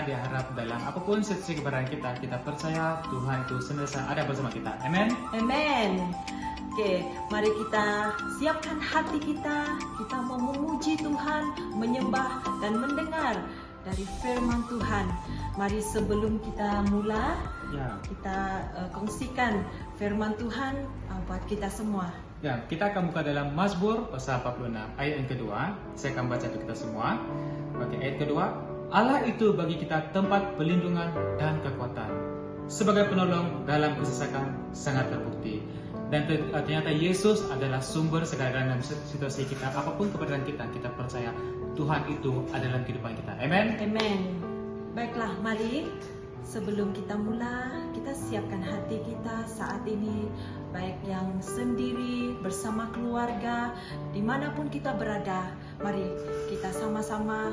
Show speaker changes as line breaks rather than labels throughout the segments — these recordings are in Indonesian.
diharap dalam apapun situasi keberadaan kita percaya Tuhan itu senantiasa ada bersama kita. Amen.
Amen. Oke, mari kita siapkan hati kita. Kita mau memuji Tuhan, menyembah dan mendengar dari firman Tuhan. Mari sebelum kita mulai, kita kongsikan firman Tuhan buat kita semua.
Ya, kita akan buka dalam Mazmur pasal 46 ayat yang kedua. Saya akan baca untuk kita semua. Oke, ayat kedua. Allah itu bagi kita tempat perlindungan dan kekuatan. Sebagai penolong dalam kesesakan sangat terbukti. Dan ternyata Yesus adalah sumber segala dalam situasi kita. Apapun keberadaan kita percaya Tuhan itu adalah kehidupan kita. Amen.
Amen. Baiklah, mari sebelum kita mulai, kita siapkan hati kita saat ini, baik yang sendiri, bersama keluarga, dimanapun kita berada. Mari kita sama-sama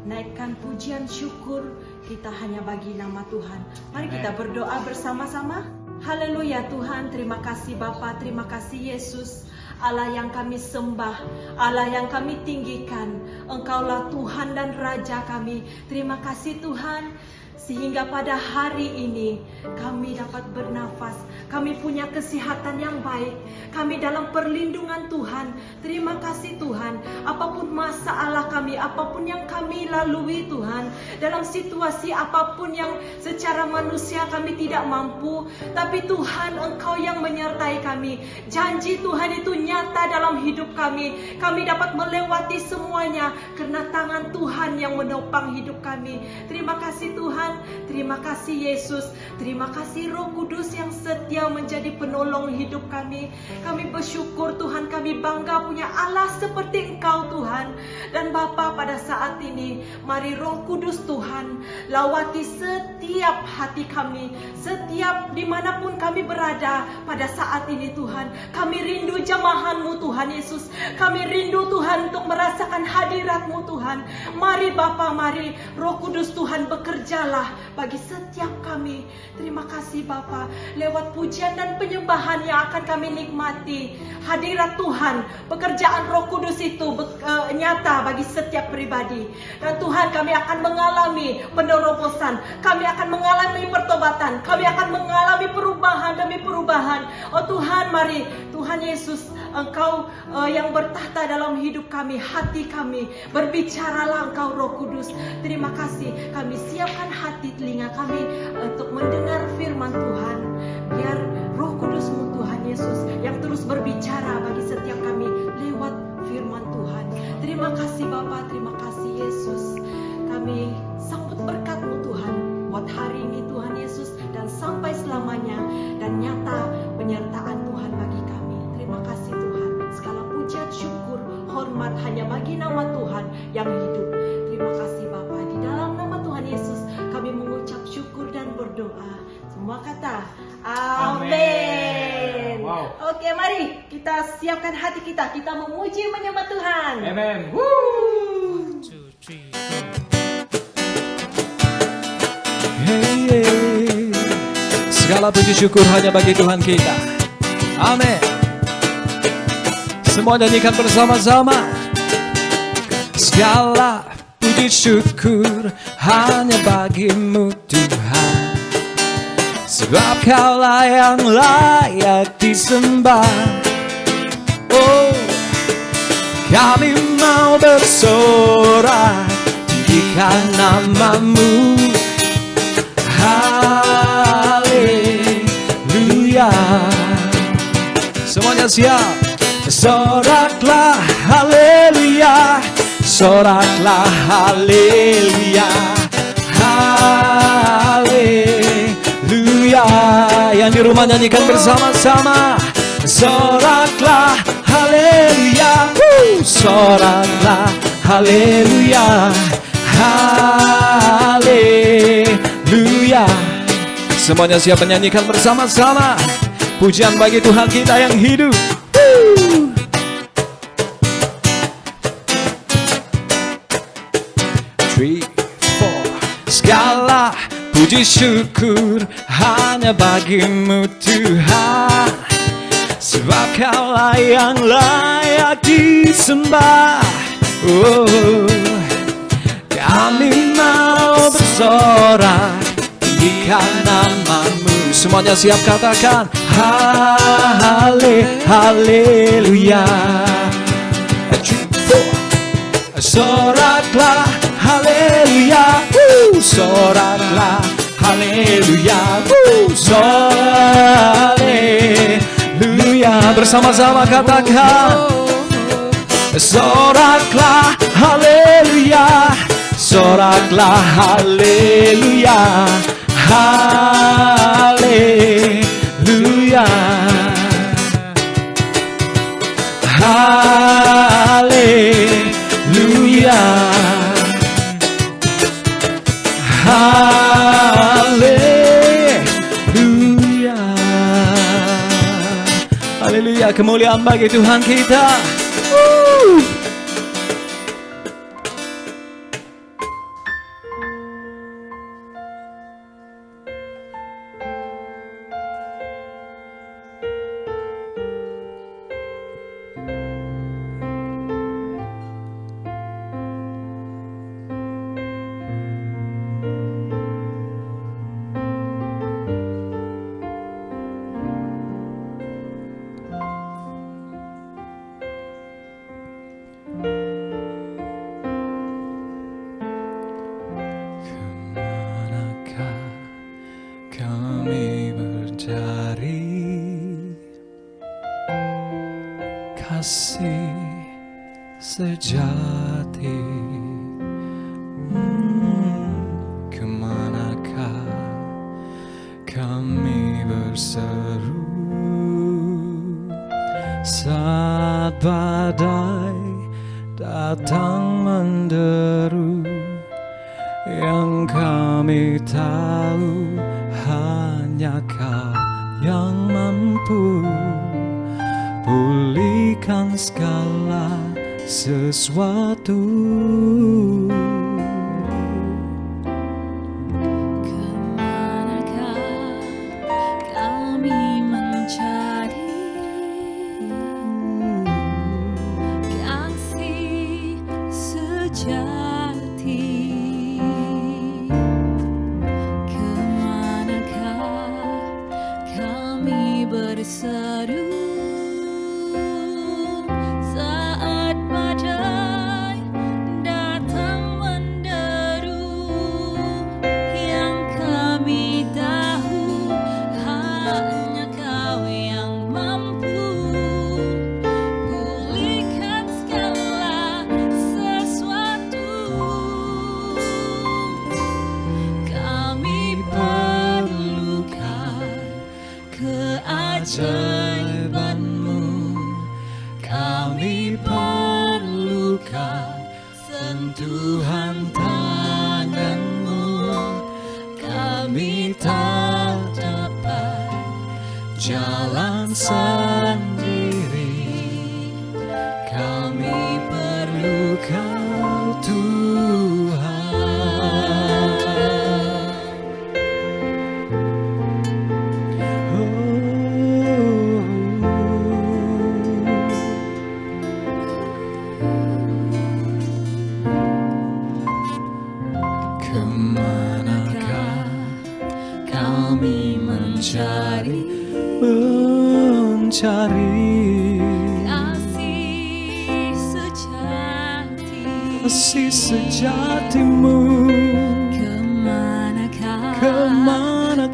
naikkan pujian syukur kita hanya bagi nama Tuhan. Mari kita berdoa bersama-sama. Haleluya Tuhan, terima kasih Bapa, terima kasih Yesus, Allah yang kami sembah, Allah yang kami tinggikan. Engkaulah Tuhan dan Raja kami. Terima kasih Tuhan, sehingga pada hari ini kami dapat bernafas, kami punya kesehatan yang baik, kami dalam perlindungan Tuhan. Terima kasih Tuhan, apapun masalah kami, apapun yang kami lalui Tuhan, dalam situasi apapun yang secara manusia kami tidak mampu, tapi Tuhan Engkau yang menyertai kami. Janji Tuhan itu nyata dalam hidup kami. Kami dapat melewati semuanya karena tangan Tuhan yang menopang hidup kami. Terima kasih Tuhan. Terima kasih Yesus, terima kasih Roh Kudus yang setia menjadi penolong hidup kami. Kami bersyukur Tuhan, kami bangga punya Allah seperti Engkau Tuhan. Dan Bapa, pada saat ini mari Roh Kudus Tuhan lawati setiap hati kami, setiap dimanapun kami berada pada saat ini Tuhan. Kami rindu jamahan-Mu Tuhan Yesus, kami rindu Tuhan untuk merasakan hadirat-Mu Tuhan. Mari Bapa, mari Roh Kudus Tuhan bekerjalah bagi setiap kami. Terima kasih Bapa, lewat pujian dan penyembahan yang akan kami nikmati, hadirat Tuhan, pekerjaan Roh Kudus itu nyata bagi setiap pribadi. Dan Tuhan, kami akan mengalami penerobosan, kami akan mengalami pertobatan, kami akan mengalami perubahan demi perubahan. Oh Tuhan, mari Tuhan Yesus, Engkau yang bertahta dalam hidup kami, hati kami, berbicaralah Engkau Roh Kudus. Terima kasih, kami siapkan hati telinga kami untuk mendengar firman Tuhan. Biar Roh Kudus-Mu Tuhan Yesus yang terus berbicara bagi setiap kami lewat firman Tuhan. Terima kasih Bapa, terima kasih Yesus. Kami sambut berkat-Mu Tuhan buat hari ini Tuhan Yesus, dan sampai selamanya, dan nyata penyertaan Tuhan bagi kami. Terima kasih Tuhan. Segala pujian, syukur, hormat hanya bagi nama Tuhan yang hidup. Terima kasih Bapa. Di dalam nama Tuhan Yesus kami mengucap syukur dan berdoa. Semua kata amin.
Wow.
Oke, mari kita siapkan hati kita. Kita memuji menyembah Tuhan.
Amen.
One, two, three, go. Hey, segala puji syukur hanya bagi Tuhan kita. Amin. Semua nyanyikan bersama-sama. Segala puji syukur hanya bagi-Mu Tuhan, sebab Kaulah yang layak disembah. Oh, kami mau bersorak tinggikan nama-Mu. Haleluya. Semuanya siap. Soraklah haleluya, soraklah haleluya, haleluya. Yang di rumah nyanyikan bersama-sama. Soraklah haleluya, soraklah haleluya, haleluya. Semuanya siap menyanyikan bersama-sama. Pujian bagi Tuhan kita yang hidup. 3, 4. Segala puji syukur hanya bagi-Mu Tuhan, sebab Kaulah yang layak disembah. Oh, kami mau bersorak tinggikan namamu. Semuanya siap katakan haleluya. Soraklah haleluya, soraklah haleluya, haleluya. Bersama-sama katakan soraklah haleluya, soraklah haleluya, haleluya, haleluya, haleluya, haleluya. Kemuliaan bagi Tuhan kita. Kemanakah kami bercari kasih sejati? Kemanakah kami berseru saat badai datang menderu? Yang kami tahu hanya Kau yang mampu pulihkan segala sesuatu.
Kemanakah kami mencari kasih sejati? Berseru saat badai datang menderu. Yang kami tahu hanya Kau yang mampu pulihkan segala sesuatu. Kami perlukan keajaiban-Mu, kami perlukan sentuhan tangan-Mu. Kami tak dapat jalan sendiri, kami perlu Kau Tuhan. Kemanakah kami mencari kasih sejati-Mu? Kemanakah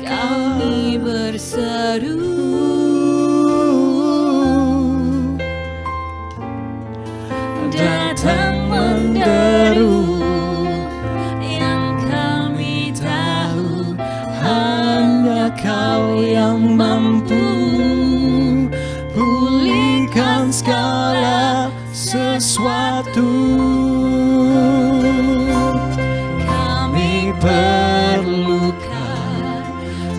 kami berseru datang menderu? Kau yang mampu pulihkan segala sesuatu. Kami perlukan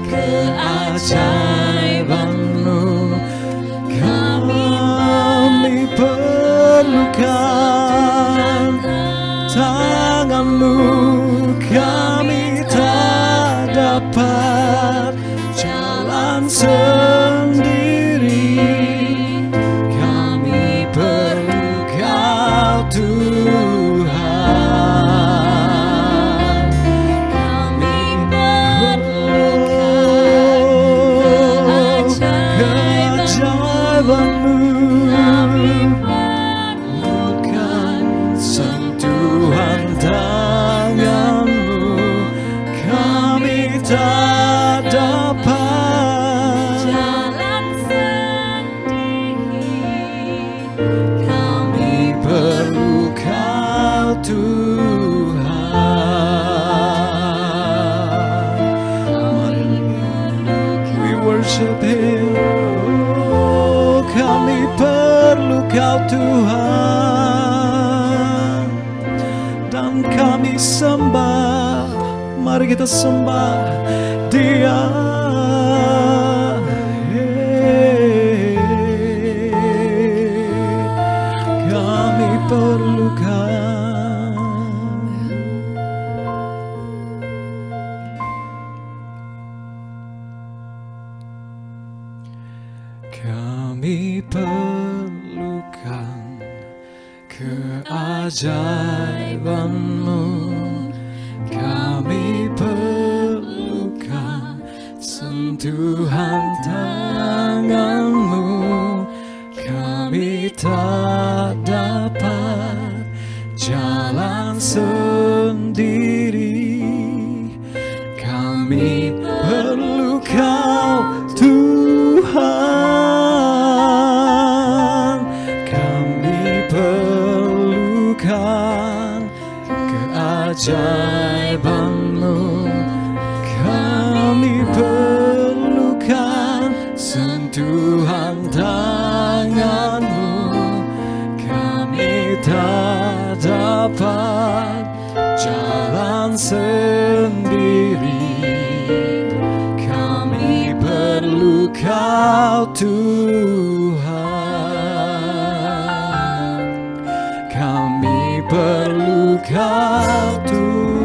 keajaiban-Mu, kami perlukan tangan-Mu. Kami tak dapat jalan sendiri, kami perlu Kau Tuhan.
tak dapat
jalan sendiri.
Kami perlu Kau Tuhan. We worship Him. Oh, kami perlu Kau Tuhan, dan kami sembah. Mari kita sembah Dia. Kami perlu Kau. Kami perlukan keajaiban-Mu. Kami perlukan sentuhan tangan-Mu. Kami tak dapat jalan sendiri. Kami perlu Kau Tuhan. Kami perlukan keajaiban-Mu. Kami perlukan sentuhan tangan-Mu. Kami tak dapat jalan sendiri. Kami perlu Kau Tuhan. Kami perlu Kau Tuhan.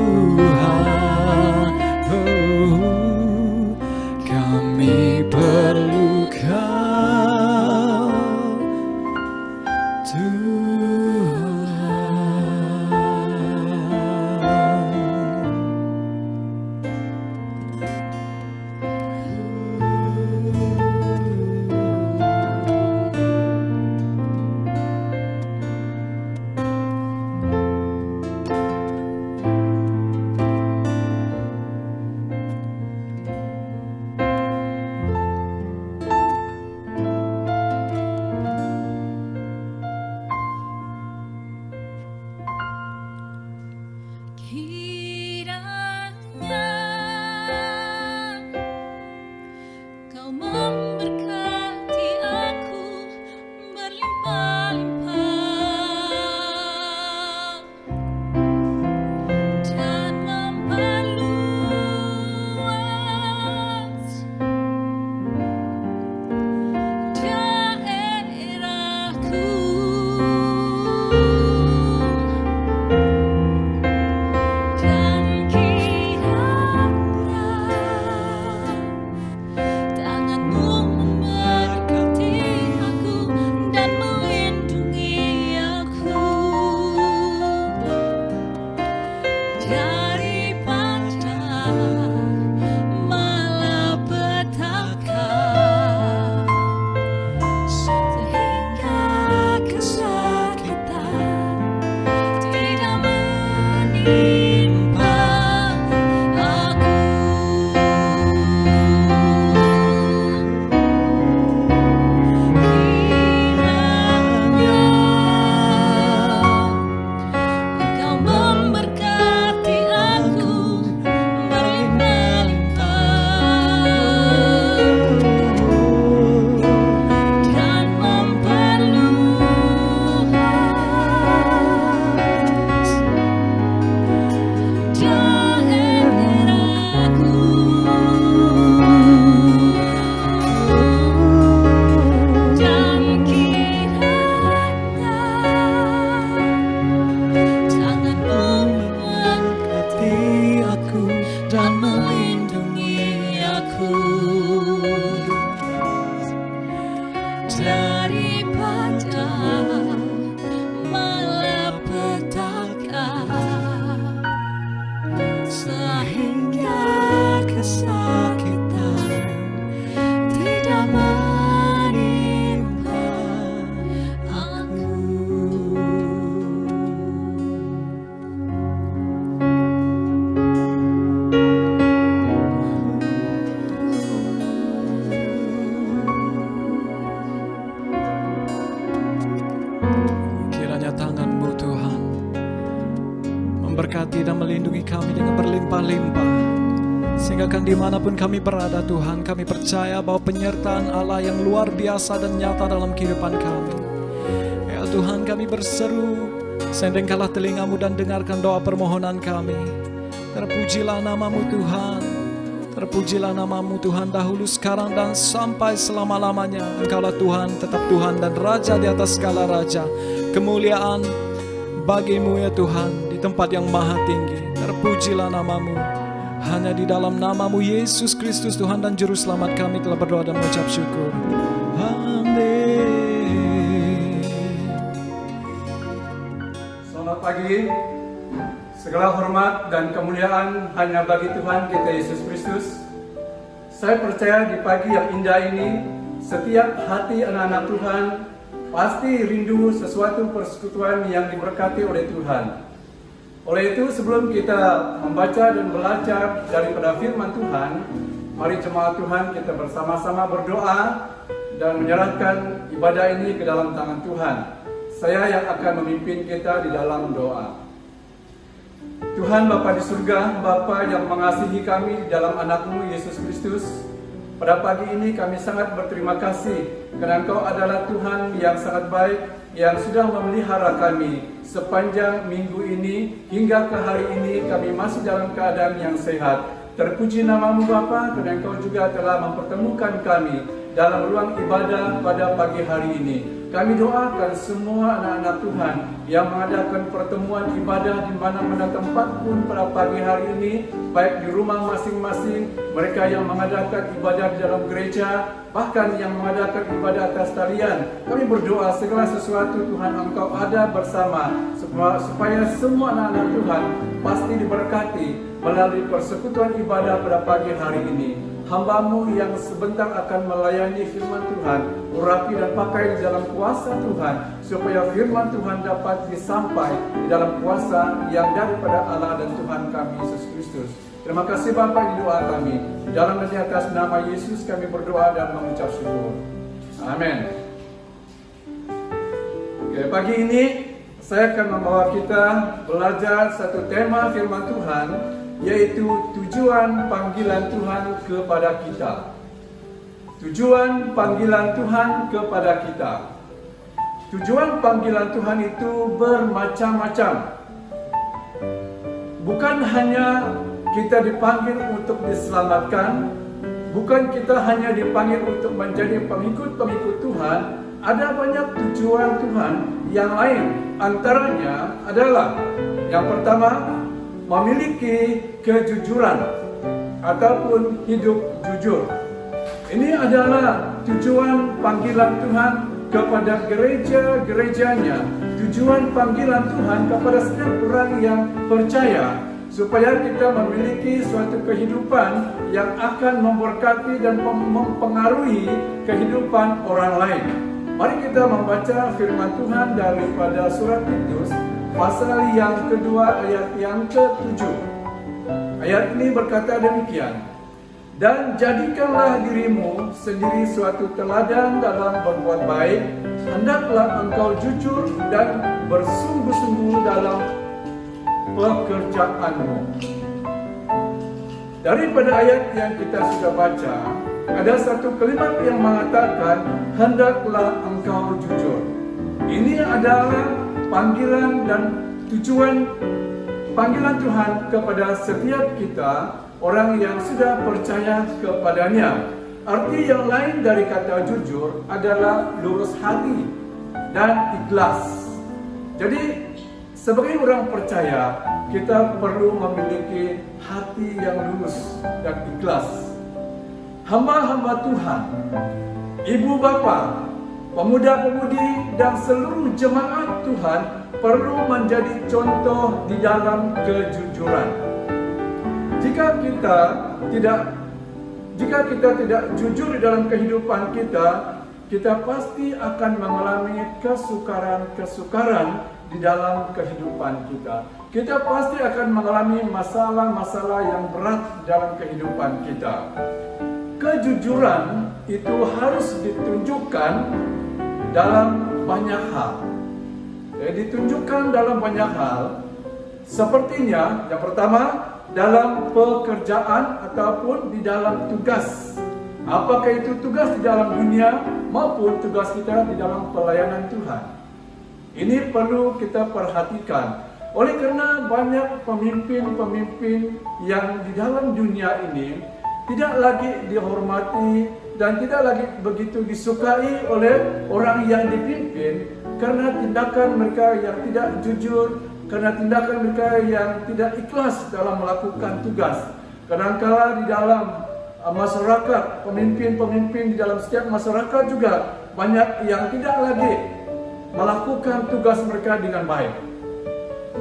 dimanapun kami berada Tuhan, kami percaya bahwa penyertaan Allah yang luar biasa dan nyata dalam kehidupan kami. Ya Tuhan, kami berseru, sendengkanlah telingamu dan dengarkan doa permohonan kami. Terpujilah namamu Tuhan, terpujilah namamu Tuhan dahulu, sekarang, dan sampai selama-lamanya. Engkaulah Tuhan, tetap Tuhan dan Raja di atas segala raja. Kemuliaan bagimu ya Tuhan, di tempat yang maha tinggi. Terpujilah namamu. Hanya di dalam namamu Yesus Kristus Tuhan dan Juru Selamat kami telah berdoa dan mengucap syukur. Amin.
Selamat pagi. Segala hormat dan kemuliaan hanya bagi Tuhan kita Yesus Kristus. Saya percaya di pagi yang indah ini, setiap hati anak-anak Tuhan pasti rindu sesuatu persekutuan yang diberkati oleh Tuhan. Oleh itu, sebelum kita membaca dan belajar daripada firman Tuhan, mari jemaat Tuhan kita bersama-sama berdoa dan menyerahkan ibadah ini ke dalam tangan Tuhan. Saya yang akan memimpin kita di dalam doa. Tuhan Bapa di surga, Bapa yang mengasihi kami di dalam anak-Mu Yesus Kristus, pada pagi ini kami sangat berterima kasih karena Engkau adalah Tuhan yang sangat baik, yang sudah memelihara kami sepanjang minggu ini hingga ke hari ini. Kami masih dalam keadaan yang sehat. Terpuji namamu Bapa, karena Engkau juga telah mempertemukan kami dalam ruang ibadah pada pagi hari ini. Kami doakan semua anak-anak Tuhan yang mengadakan pertemuan ibadah di mana-mana tempat pun pada pagi hari ini, baik di rumah masing-masing, mereka yang mengadakan ibadah di dalam gereja, bahkan yang mengadakan ibadah atas talian. Kami berdoa segala sesuatu Tuhan Engkau ada bersama, supaya semua anak-anak Tuhan pasti diberkati melalui persekutuan ibadah pada pagi hari ini. Hamba-Mu yang sebentar akan melayani firman Tuhan, urapi dan pakai di dalam kuasa Tuhan, supaya firman Tuhan dapat disampai di dalam kuasa yang daripada Allah dan Tuhan kami Yesus Kristus. Terima kasih Bapa, di doa kami. Dalam dan di atas nama Yesus kami berdoa dan mengucap syukur. Amin. Oke, pagi ini saya akan membawa kita belajar satu tema firman Tuhan, yaitu tujuan panggilan Tuhan kepada kita. Tujuan panggilan Tuhan kepada kita. Tujuan panggilan Tuhan itu bermacam-macam. Bukan hanya kita dipanggil untuk diselamatkan, bukan kita hanya dipanggil untuk menjadi pengikut-pengikut Tuhan. Ada banyak tujuan Tuhan yang lain. Antaranya adalah yang pertama, memiliki kejujuran ataupun hidup jujur. Ini adalah tujuan panggilan Tuhan kepada gereja-gerejanya, tujuan panggilan Tuhan kepada setiap orang yang percaya, supaya kita memiliki suatu kehidupan yang akan memberkati dan mempengaruhi kehidupan orang lain. Mari kita membaca firman Tuhan daripada surat Titus pasal yang kedua ayat yang ke-7. Ayat ini berkata demikian. Dan jadikanlah dirimu sendiri suatu teladan dalam berbuat baik. Hendaklah engkau jujur dan bersungguh-sungguh dalam pekerjaanmu. Daripada ayat yang kita sudah baca, ada satu kalimat yang mengatakan, hendaklah engkau jujur. Ini adalah panggilan dan tujuan panggilan Tuhan kepada setiap kita, orang yang sudah percaya kepadanya. Arti yang lain dari kata jujur adalah lurus hati dan ikhlas. Jadi sebagai orang percaya, kita perlu memiliki hati yang lurus dan ikhlas. Hamba-hamba Tuhan, ibu bapa, pemuda-pemudi dan seluruh jemaat Tuhan perlu menjadi contoh di dalam kejujuran. Jika kita tidak jujur di dalam kehidupan kita, kita pasti akan mengalami kesukaran di dalam kehidupan kita. Kita pasti akan mengalami masalah-masalah yang berat dalam kehidupan kita. Kejujuran itu harus ditunjukkan dalam banyak hal. Ditunjukkan dalam banyak hal. Sepertinya yang pertama, dalam pekerjaan ataupun di dalam tugas. Apakah itu tugas di dalam dunia maupun tugas kita di dalam pelayanan Tuhan. Ini perlu kita perhatikan. Oleh karena banyak pemimpin-pemimpin yang di dalam dunia ini tidak lagi dihormati dan tidak lagi begitu disukai oleh orang yang dipimpin karena tindakan mereka yang tidak jujur, karena tindakan mereka yang tidak ikhlas dalam melakukan tugas. Kadangkala di dalam masyarakat, pemimpin-pemimpin di dalam setiap masyarakat juga banyak yang tidak lagi melakukan tugas mereka dengan baik.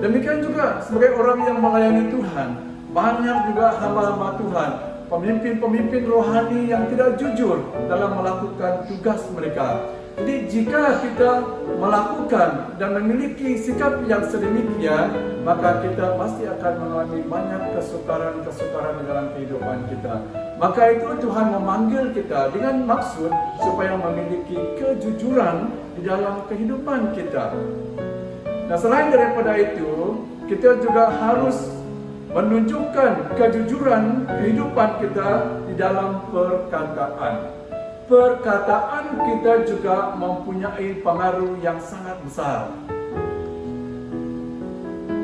Demikian juga sebagai orang yang melayani Tuhan, banyak juga hamba-hamba Tuhan, pemimpin-pemimpin rohani yang tidak jujur dalam melakukan tugas mereka. Jadi jika kita melakukan dan memiliki sikap yang sedemikian, maka kita pasti akan mengalami banyak kesukaran-kesukaran di dalam kehidupan kita. Maka itu Tuhan memanggil kita dengan maksud supaya memiliki kejujuran di dalam kehidupan kita. Nah, selain daripada itu, kita juga harus menunjukkan kejujuran kehidupan kita di dalam perkataan. Perkataan kita juga mempunyai pengaruh yang sangat besar.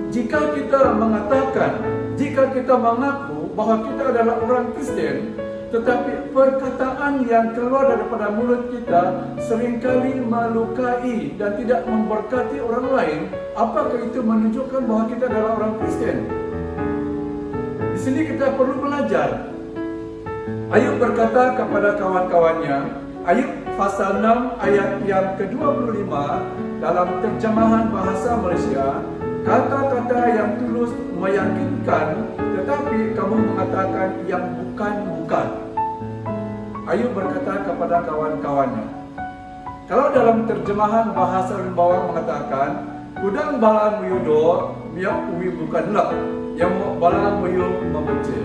Jika kita mengatakan, jika kita mengaku bahwa kita adalah orang Kristen, tetapi perkataan yang keluar daripada mulut kita seringkali melukai dan tidak memberkati orang lain, apakah itu menunjukkan bahwa kita adalah orang Kristen? Di sini kita perlu belajar. Ayub berkata kepada kawan-kawannya, Ayub pasal 6 ayat yang ke-25 dalam terjemahan bahasa Malaysia, kata-kata yang tulus meyakinkan, tetapi kamu mengatakan yang bukan-bukan. Ayub berkata kepada kawan-kawannya. Kalau dalam terjemahan bahasa Rimbawan mengatakan, kudang balang muyudo, miak uwi bukanlah, yang balang muyu membenci.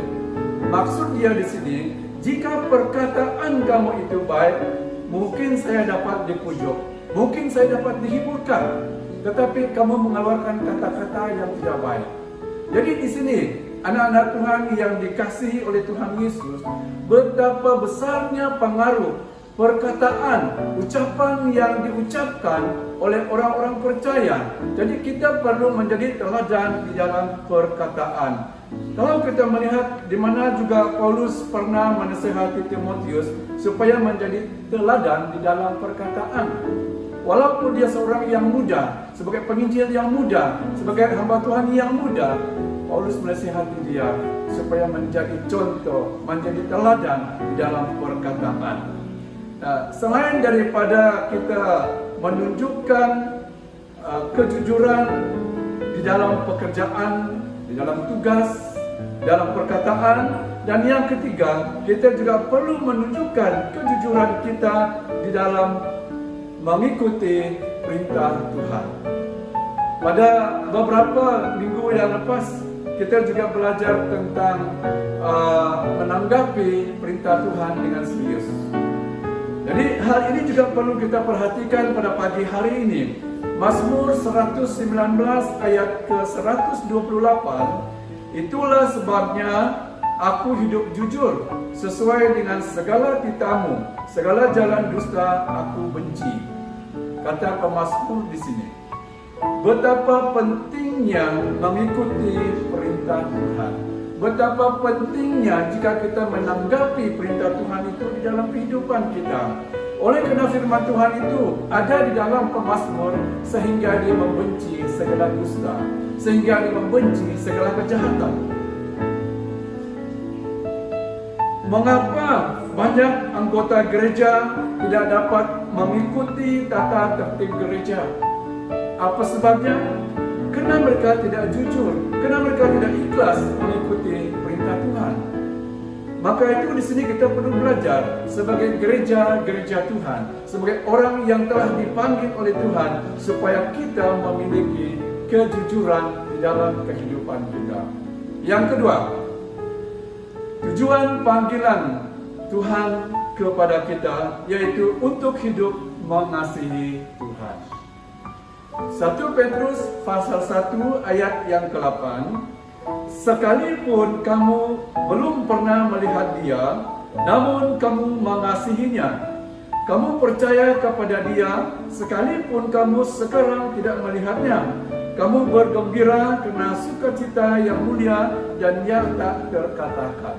Maksud dia di sini, jika perkataan kamu itu baik, mungkin saya dapat dipujuk, mungkin saya dapat dihiburkan, tetapi kamu mengeluarkan kata-kata yang tidak baik. Jadi di sini anak-anak Tuhan yang dikasihi oleh Tuhan Yesus, betapa besarnya pengaruh perkataan, ucapan yang diucapkan oleh orang-orang percaya. Jadi kita perlu menjadi teladan di dalam perkataan. Kalau kita melihat di mana juga Paulus pernah menasihati Timotius supaya menjadi teladan di dalam perkataan. Walaupun dia seorang yang muda, sebagai penginjil yang muda, sebagai hamba Tuhan yang muda, Paulus menasihati dia supaya menjadi contoh, menjadi teladan di dalam perkataan. Nah, selain daripada kita menunjukkan kejujuran di dalam pekerjaan, di dalam tugas, dalam perkataan, dan yang ketiga, kita juga perlu menunjukkan kejujuran kita di dalam mengikuti perintah Tuhan. Pada beberapa minggu yang lepas, kita juga belajar tentang menanggapi perintah Tuhan dengan serius. Jadi hal ini juga perlu kita perhatikan pada pagi hari ini. Mazmur 119 ayat ke-128, itulah sebabnya aku hidup jujur, sesuai dengan segala titamu, segala jalan dusta aku benci. Kata pemazmur di sini. Betapa pentingnya mengikuti perintah Tuhan. Betapa pentingnya jika kita menanggapi perintah Tuhan itu di dalam kehidupan kita. Oleh karena firman Tuhan itu ada di dalam pemazmur, sehingga dia membenci segala dusta, sehingga dia membenci segala kejahatan. Mengapa banyak anggota gereja tidak dapat mengikuti tata tertib gereja? Apa sebabnya? Karena mereka tidak jujur, karena mereka tidak ikhlas mengikuti perintah Tuhan. Maka itu di sini kita perlu belajar sebagai gereja Tuhan, sebagai orang yang telah dipanggil oleh Tuhan, supaya kita memiliki kejujuran di dalam kehidupan kita. Yang kedua, tujuan panggilan Tuhan kepada kita yaitu untuk hidup mengasihi Tuhan. 1 Petrus pasal 1 ayat yang ke-8, sekalipun kamu belum pernah melihat Dia, namun kamu mengasihinya. Kamu percaya kepada Dia, sekalipun kamu sekarang tidak melihatnya. Kamu bergembira karena sukacita yang mulia dan yang tak terkatakan.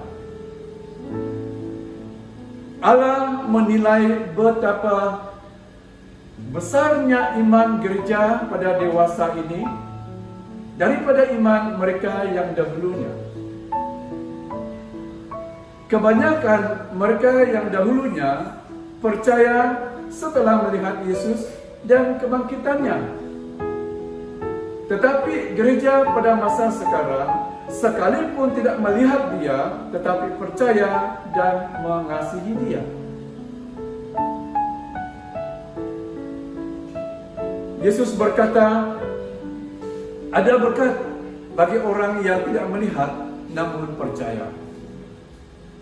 Allah menilai betapa besarnya iman gereja pada dewasa ini daripada iman mereka yang dahulunya. Kebanyakan mereka yang dahulunya percaya setelah melihat Yesus dan kebangkitannya. Tetapi gereja pada masa sekarang sekalipun tidak melihat Dia, tetapi percaya dan mengasihi Dia. Yesus berkata, ada berkat bagi orang yang tidak melihat namun percaya.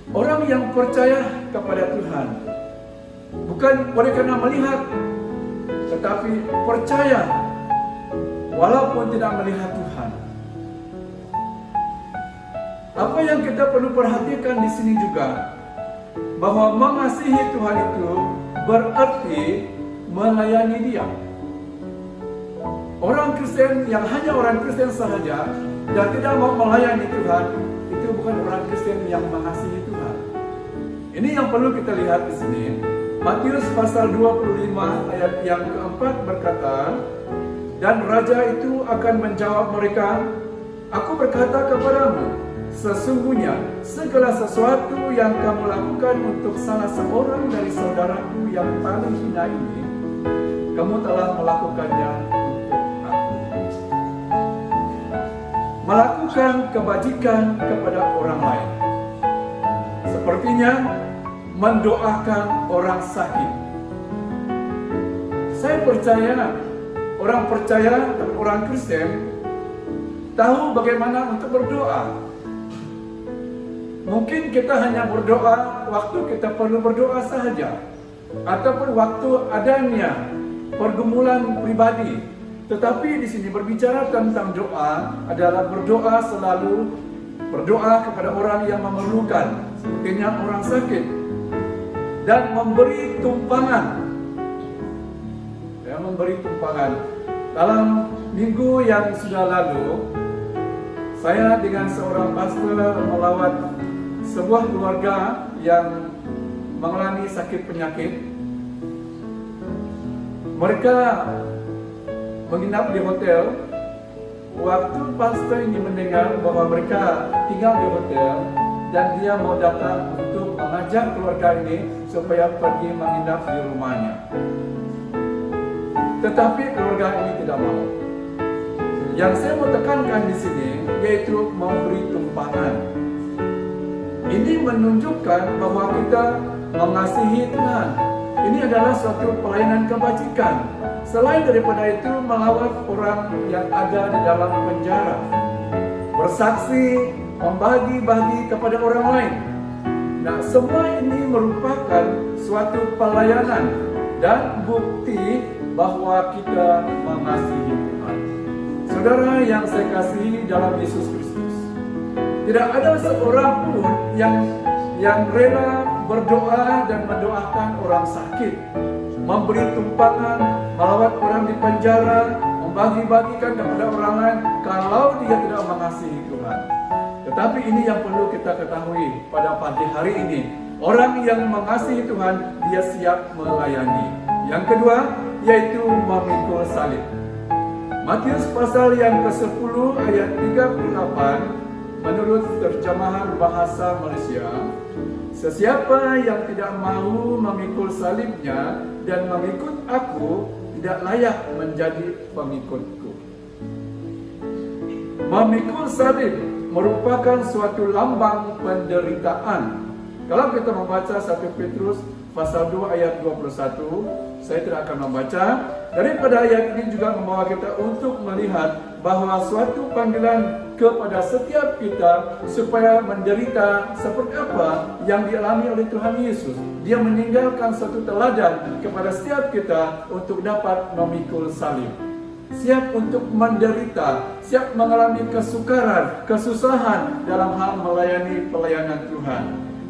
Orang yang percaya kepada Tuhan bukan oleh karena melihat, tetapi percaya walaupun tidak melihat Tuhan. Apa yang kita perlu perhatikan di sini juga, bahwa mengasihi Tuhan itu berarti melayani Dia. Orang Kristen yang hanya orang Kristen sahaja dan tidak mau melayani Tuhan, itu bukan orang Kristen yang mengasihi Tuhan. Ini yang perlu kita lihat di sini. Matius pasal 25 ayat yang keempat berkata, dan raja itu akan menjawab mereka, aku berkata kepadamu, sesungguhnya segala sesuatu yang kamu lakukan untuk salah seorang dari saudaraku yang paling hina ini, kamu telah melakukannya untuk aku. Melakukan kebajikan kepada orang lain, sepertinya mendoakan orang sakit. Saya percaya orang percaya dan orang Kristen tahu bagaimana untuk berdoa. Mungkin kita hanya berdoa waktu kita perlu berdoa sahaja, ataupun waktu adanya pergumulan pribadi. Tetapi di sini berbicara tentang doa adalah berdoa selalu berdoa kepada orang yang memerlukan, sepertinya orang sakit, dan memberi tumpangan. Memberi tumpangan. Dalam minggu yang sudah lalu, saya dengan seorang pastor melawat sebuah keluarga yang mengalami sakit penyakit. Mereka menginap di hotel. Waktu pastor ini mendengar bahwa mereka tinggal di hotel dan dia mau datang untuk mengajak keluarga ini supaya pergi menginap di rumahnya. Tetapi keluarga ini tidak mau. Yang saya mau tekankan di sini yaitu memberi tumpangan. Ini menunjukkan bahwa kita mengasihi Tuhan. Ini adalah suatu pelayanan kebajikan. Selain daripada itu, melawat orang yang ada di dalam penjara, bersaksi, membagi-bagi kepada orang lain. Nah, semua ini merupakan suatu pelayanan dan bukti bahwa kita mengasihi Tuhan. Saudara yang saya kasihi dalam Yesus Kristus, tidak ada seorang pun yang rela berdoa dan mendoakan orang sakit, memberi tumpangan, melawat orang di penjara, membagi-bagikan kepada orang lain kalau dia tidak mengasihi Tuhan. Tetapi ini yang perlu kita ketahui pada pagi hari ini. Orang yang mengasihi Tuhan, dia siap melayani. Yang kedua, yaitu memikul salib. Matius pasal yang ke-10 ayat 38 menurut terjemahan bahasa Malaysia, sesiapa yang tidak mahu memikul salibnya dan mengikut aku tidak layak menjadi pengikutku. Memikul salib merupakan suatu lambang penderitaan. Kalau kita membaca 1 Petrus pasal 2 ayat 21, saya tidak akan membaca. Daripada ayat ini juga membawa kita untuk melihat bahwa suatu panggilan kepada setiap kita supaya menderita seperti apa yang dialami oleh Tuhan Yesus. Dia meninggalkan satu teladan kepada setiap kita untuk dapat memikul salib. siap untuk menderita, siap mengalami kesukaran, kesusahan dalam hal melayani pelayanan Tuhan.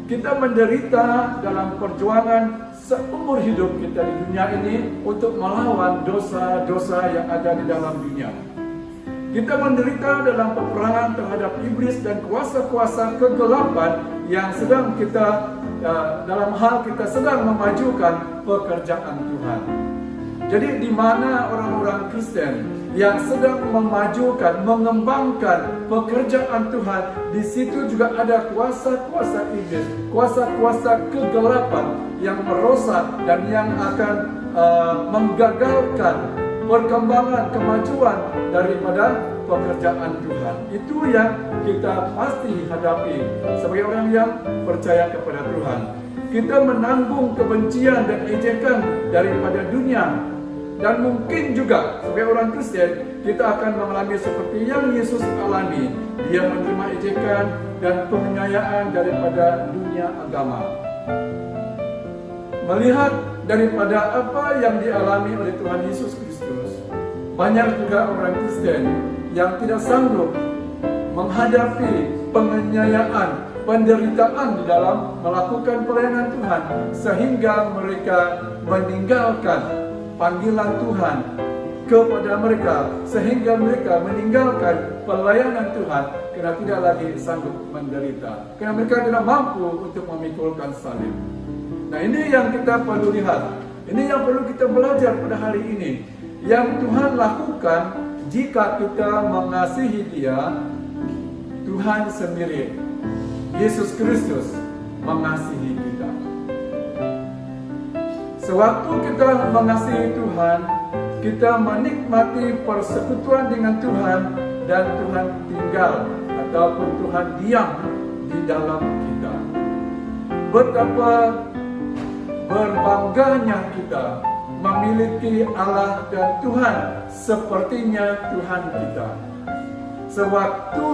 Kita menderita dalam perjuangan seumur hidup kita di dunia ini untuk melawan dosa-dosa yang ada di dalam dunia. Kita menderita dalam peperangan terhadap iblis dan kuasa-kuasa kegelapan yang sedang kita dalam hal kita sedang memajukan pekerjaan Tuhan. Jadi di mana orang-orang Kristen yang sedang memajukan, mengembangkan pekerjaan Tuhan, di situ juga ada kuasa-kuasa iblis, kuasa-kuasa kegelapan yang merosak dan yang akan menggagalkan perkembangan, kemajuan daripada pekerjaan Tuhan. Itu yang kita pasti hadapi sebagai orang yang percaya kepada Tuhan. Kita menanggung kebencian dan ejekan daripada dunia. Dan mungkin juga sebagai orang Kristen kita akan mengalami seperti yang Yesus alami. Dia menerima ejekan dan penganiayaan daripada dunia agama. Melihat daripada apa yang dialami oleh Tuhan Yesus Kristus, banyak juga orang Kristen yang tidak sanggup menghadapi penganiayaan, penderitaan di dalam melakukan pelayanan Tuhan, sehingga mereka meninggalkan panggilan Tuhan kepada mereka, sehingga mereka meninggalkan pelayanan Tuhan karena tidak lagi sanggup menderita, karena mereka tidak mampu untuk memikulkan salib. Nah, ini yang kita perlu lihat, ini yang perlu kita belajar pada hari ini. Yang Tuhan lakukan jika kita mengasihi Dia, Tuhan sendiri, Yesus Kristus mengasihi kita. Sewaktu kita mengasihi Tuhan, kita menikmati persekutuan dengan Tuhan, dan Tuhan tinggal ataupun Tuhan diam di dalam kita. Betapa berbangganya kita memiliki Allah dan Tuhan sepertinya Tuhan kita. Sewaktu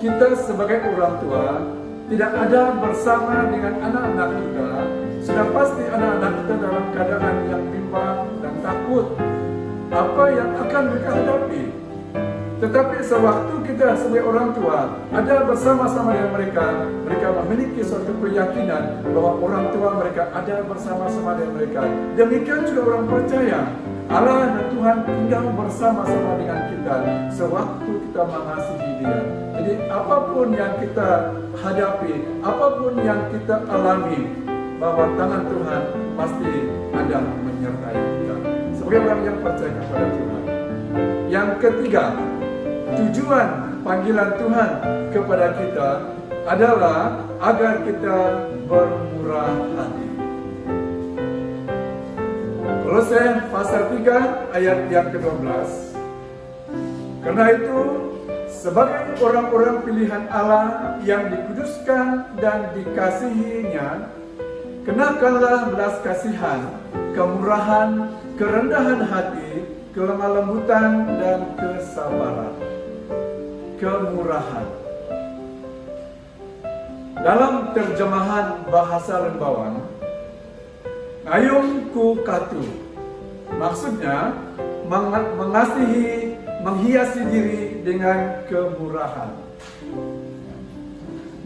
kita sebagai orang tua tidak ada bersama dengan anak-anak kita, sudah pasti anak-anak kita dalam keadaan yang bimbang dan takut apa yang akan mereka hadapi. Tetapi sewaktu kita sebagai orang tua ada bersama-sama dengan mereka, mereka memiliki suatu keyakinan bahwa orang tua mereka ada bersama-sama dengan mereka. Demikian juga orang percaya, Allah dan Tuhan tinggal bersama-sama dengan kita sewaktu kita mengasihi Dia. Jadi apapun yang kita hadapi, apapun yang kita alami, bahwa tangan Tuhan pasti ada menyertai kita sebagai orang yang percaya kepada Tuhan. Yang ketiga, tujuan panggilan Tuhan kepada kita adalah agar kita bermurah hati. Kolose pasal 3 ayat yang ke-12. Karena itu, sebagai orang-orang pilihan Allah yang dikuduskan dan dikasihinya, kenakanlah belas kasihan, kemurahan, kerendahan hati, kelemah lembutan, dan kesabaran. Kemurahan. Dalam terjemahan bahasa Lembawan, ngayung ku katu, maksudnya mengasihi, menghiasi diri dengan kemurahan.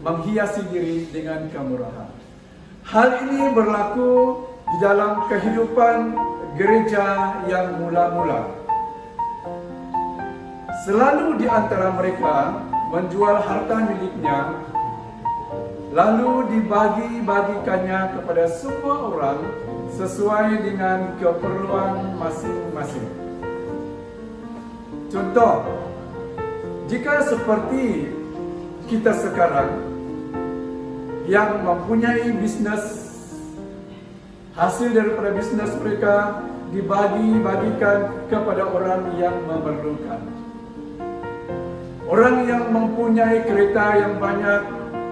Menghiasi diri dengan kemurahan. Hal ini berlaku di dalam kehidupan gereja yang mula-mula. Selalu di antara mereka menjual harta miliknya, lalu dibagi-bagikannya kepada semua orang sesuai dengan keperluan masing-masing. Contoh, jika seperti kita sekarang yang mempunyai bisnis, hasil daripada bisnis mereka dibagi-bagikan kepada orang yang memerlukan. Orang yang mempunyai kereta yang banyak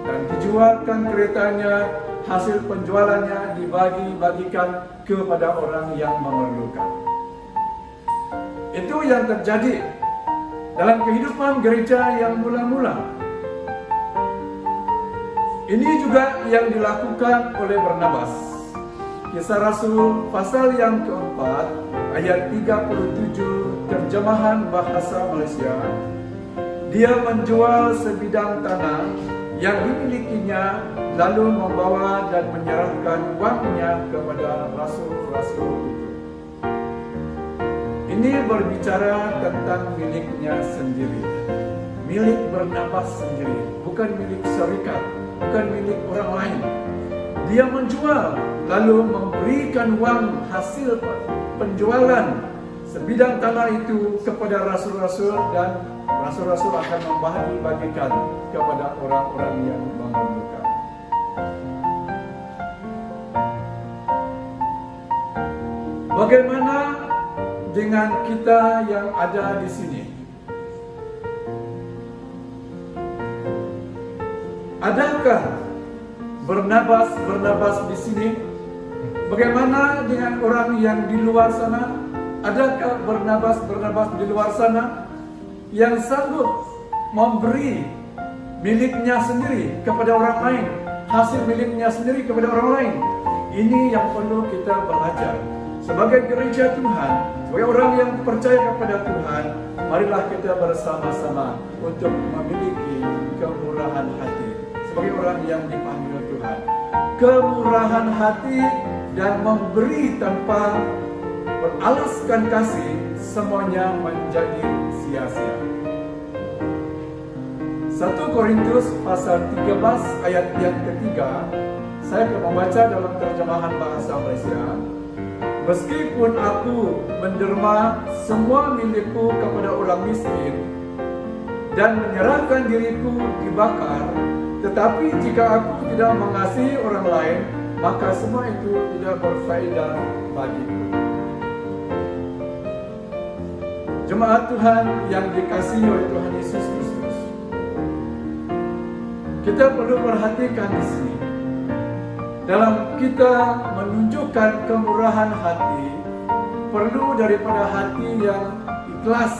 dan dijualkan keretanya, hasil penjualannya dibagi-bagikan kepada orang yang memerlukan. Itu yang terjadi dalam kehidupan gereja yang mula-mula. Ini juga yang dilakukan oleh Barnabas. Kisah Rasul pasal yang keempat ayat 37 terjemahan bahasa Malaysia. Dia menjual sebidang tanah yang dimilikinya, lalu membawa dan menyerahkan uangnya kepada rasul-rasul itu. Ini berbicara tentang miliknya sendiri. Milik Barnabas sendiri, bukan milik syarikat, bukan milik orang lain. Dia menjual, lalu memberikan uang hasil penjualan sebidang tanah itu kepada rasul-rasul, dan rasul-rasul akan membagi-bagikan kepada orang-orang yang memerlukan. Bagaimana dengan kita yang ada di sini? Adakah Barnabas di sini? Bagaimana dengan orang yang di luar sana? Adakah Barnabas di luar sana yang sanggup memberi miliknya sendiri kepada orang lain, hasil miliknya sendiri kepada orang lain? Ini yang perlu kita belajar. Sebagai gereja Tuhan, sebagai orang yang percaya kepada Tuhan, marilah kita bersama-sama untuk memiliki kemurahan hati. Sebagai orang yang dipanggil Tuhan, kemurahan hati dan memberi tanpa beralaskan kasih, semuanya menjadi sia-sia. 1 Korintus pasal 13 ayat yang ketiga, saya akan membaca dalam terjemahan bahasa Malaysia. Meskipun aku menderma semua milikku kepada orang miskin dan menyerahkan diriku dibakar, tetapi jika aku tidak mengasihi orang lain, maka semua itu tidak berfaedah bagiku. Jemaat Tuhan yang dikasihi oleh Tuhan Yesus Kristus, kita perlu perhatikan di sini. Dalam kita menunjukkan kemurahan hati, perlu daripada hati yang ikhlas,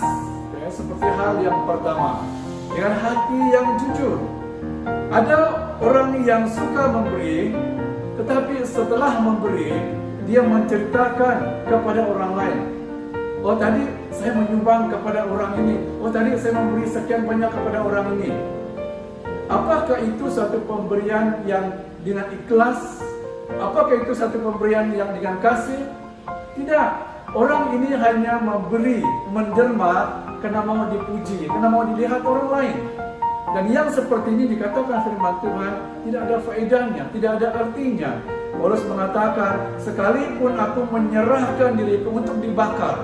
seperti hal yang pertama, dengan hati yang jujur. Ada orang yang suka memberi, tetapi setelah memberi, dia menceritakan kepada orang lain. Oh, tadi saya menyumbang kepada orang ini. Oh, tadi saya memberi sekian banyak kepada orang ini. Apakah itu satu pemberian yang dengan ikhlas? Apakah itu satu pemberian yang dengan kasih? Tidak. Orang ini hanya memberi, menderma karena mau dipuji, karena mau dilihat orang lain. Dan yang seperti ini dikatakan firman Tuhan tidak ada faedahnya, tidak ada artinya. Paulus mengatakan, sekalipun aku menyerahkan diriku untuk dibakar,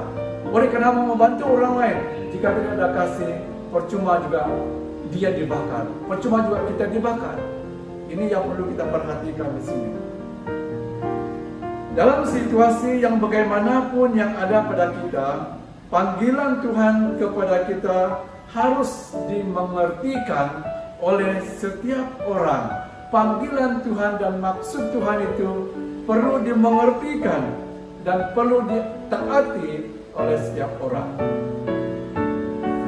oleh karena mau membantu orang lain, jika tidak ada kasih, percuma juga dia dibakar, percuma juga kita dibakar. Ini yang perlu kita perhatikan di sini. Dalam situasi yang bagaimanapun yang ada pada kita, panggilan Tuhan kepada kita harus dimengertikan oleh setiap orang. Panggilan Tuhan dan maksud Tuhan itu perlu dimengertikan dan perlu ditaati oleh setiap orang.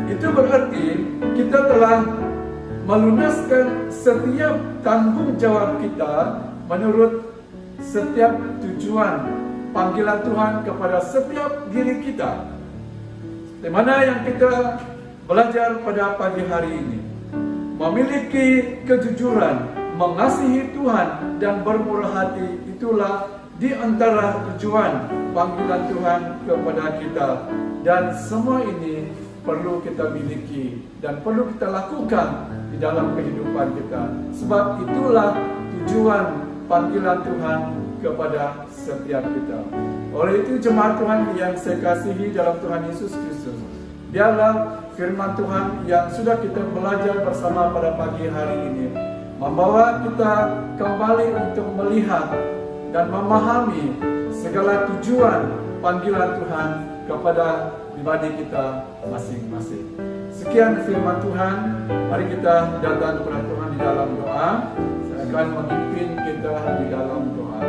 Itu berarti kita telah melunaskan setiap tanggung jawab kita menurut setiap tujuan panggilan Tuhan kepada setiap diri kita. Di mana yang kita belajar pada pagi hari ini, memiliki kejujuran, mengasihi Tuhan dan bermurah hati, itulah di antara tujuan panggilan Tuhan kepada kita. Dan semua ini perlu kita miliki dan perlu kita lakukan di dalam kehidupan kita. Sebab itulah tujuan panggilan Tuhan kepada setiap kita. Oleh itu jemaat Tuhan yang saya kasihi dalam Tuhan Yesus Kristus, biarlah firman Tuhan yang sudah kita belajar bersama pada pagi hari ini membawa kita kembali untuk melihat dan memahami segala tujuan panggilan Tuhan kepada pribadi kita masing-masing. Sekian firman Tuhan, mari kita datang kepada Tuhan di dalam doa. Saya akan memimpin kita di dalam doa.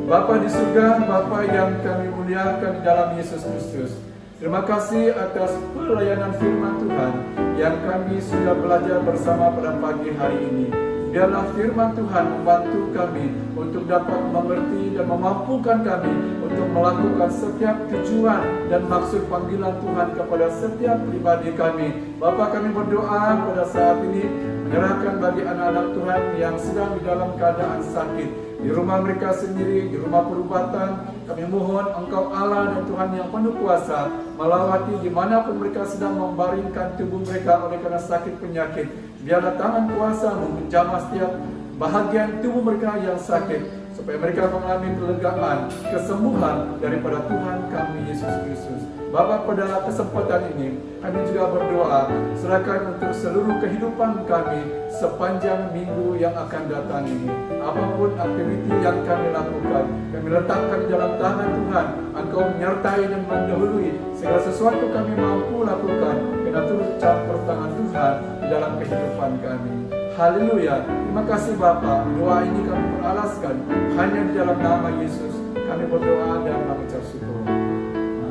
Bapa di surga, Bapa yang kami muliakan di dalam Yesus Kristus, terima kasih atas pelayanan firman Tuhan yang kami sudah belajar bersama pada pagi hari ini. Biarlah firman Tuhan membantu kami untuk dapat mengerti dan memampukan kami untuk melakukan setiap tujuan dan maksud panggilan Tuhan kepada setiap pribadi kami. Bapa, kami berdoa pada saat ini menyerahkan bagi anak-anak Tuhan yang sedang di dalam keadaan sakit, di rumah mereka sendiri, di rumah perubatan. Kami mohon Engkau Allah dan Tuhan yang penuh kuasa melawati dimanapun mereka sedang membaringkan tubuh mereka oleh karena sakit penyakit. Biarlah tangan kuasa-Mu menjamah setiap bahagian tubuh mereka yang sakit, supaya mereka mengalami kelegaan, kesembuhan daripada Tuhan kami Yesus Kristus. Bapa, pada kesempatan ini kami juga berdoa, serahkan untuk seluruh kehidupan kami sepanjang minggu yang akan datang ini. Apapun aktiviti yang kami lakukan, kami letakkan di dalam tangan Tuhan. Engkau menyertai dan mendahului segala sesuatu kami mampu lakukan, karena turut campur tangan Tuhan di dalam kehidupan kami. Haleluya. Terima kasih Bapa. Doa ini kami beralaskan hanya di dalam nama Yesus. Kami berdoa dan mengucap syukur.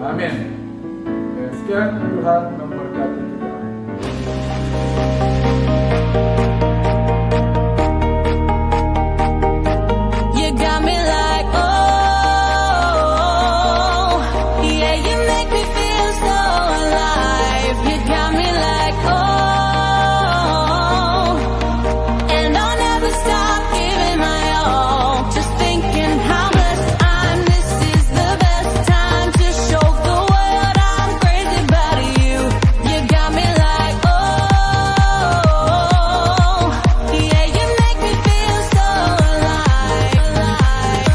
Amin. Sekian, Tuhan memberkati kita.
You got me like, oh, yeah, you make me feel so alive. You got me like, oh, and I'll never stop giving my all. Just thinking how blessed I'm. This is the best time to show the world I'm crazy about you. You got me like, oh, yeah, you make me feel so alive, alive,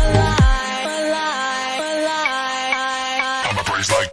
alive, alive.
I'm a praise like